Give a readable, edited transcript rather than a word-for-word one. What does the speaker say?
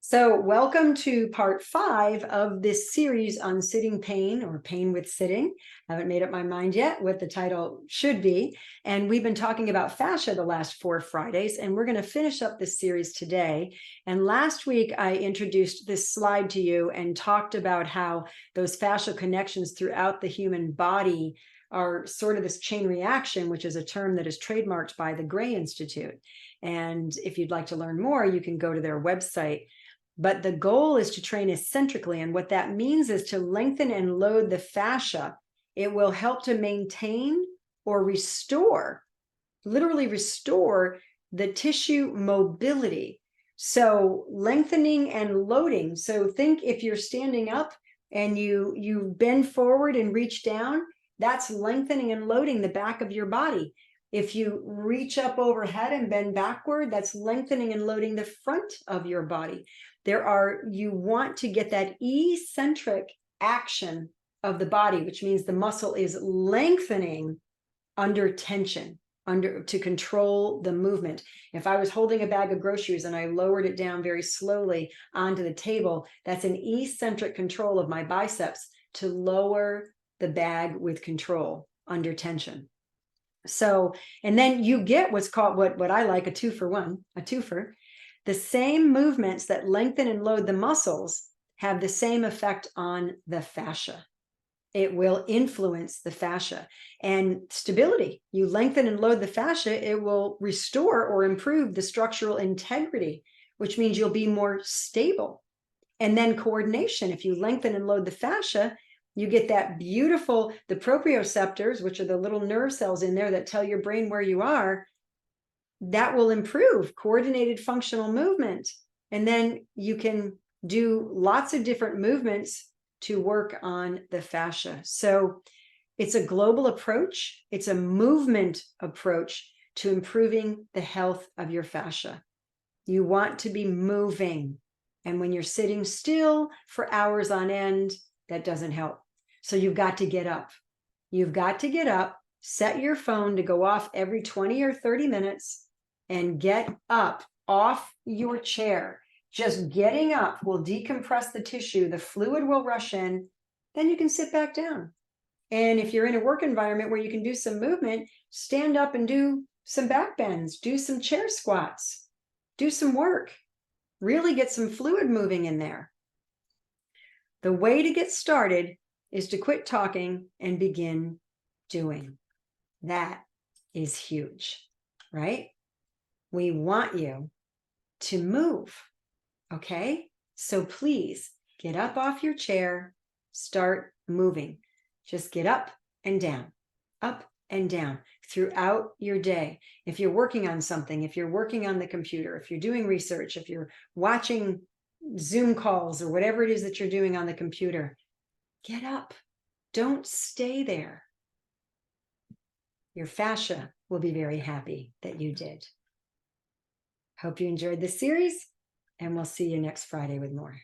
So, welcome to part 5 of this series on sitting pain or pain with sitting. I haven't made up my mind yet what the title should be. And we've been talking about fascia the last 4 Fridays, and we're going to finish up this series today. And last week, I introduced this slide to you and talked about how those fascial connections throughout the human body are sort of this chain reaction, which is a term that is trademarked by the Gray Institute. And if you'd like to learn more, you can go to their website. But the goal is to train eccentrically. And what that means is to lengthen and load the fascia. It will help to maintain or restore, literally restore the tissue mobility. So lengthening and loading. So think if you're standing up and you bend forward and reach down, that's lengthening and loading the back of your body. If you reach up overhead and bend backward, that's lengthening and loading the front of your body. You want to get that eccentric action of the body, which means the muscle is lengthening under tension, to control the movement. If I was holding a bag of groceries and I lowered it down very slowly onto the table, that's an eccentric control of my biceps to lower the bag with control under tension. So, and then you get what's called what I like a 2-for-1, a twofer. The same movements that lengthen and load the muscles have the same effect on the fascia. It will influence the fascia and stability. You lengthen and load the fascia, it will restore or improve the structural integrity, which means you'll be more stable. And then coordination. If you lengthen and load the fascia, you get that beautiful, the proprioceptors, which are the little nerve cells in there that tell your brain where you are. That will improve coordinated functional movement. And then you can do lots of different movements to work on the fascia. So it's a global approach. It's a movement approach to improving the health of your fascia. You want to be moving. And when you're sitting still for hours on end, that doesn't help. So you've got to get up. You've got to get up, set your phone to go off every 20 or 30 minutes, and get up off your chair. Just getting up will decompress the tissue. The fluid will rush in. Then you can sit back down. And if you're in a work environment where you can do some movement, stand up and do some back bends, do some chair squats, do some work. Really get some fluid moving in there. The way to get started is to quit talking and begin doing. That is huge, right? We want you to move, okay? So please get up off your chair, start moving. Just get up and down throughout your day. If you're working on something, if you're working on the computer, if you're doing research, if you're watching Zoom calls or whatever it is that you're doing on the computer, get up. Don't stay there. Your fascia will be very happy that you did. Hope you enjoyed this series, and we'll see you next Friday with more.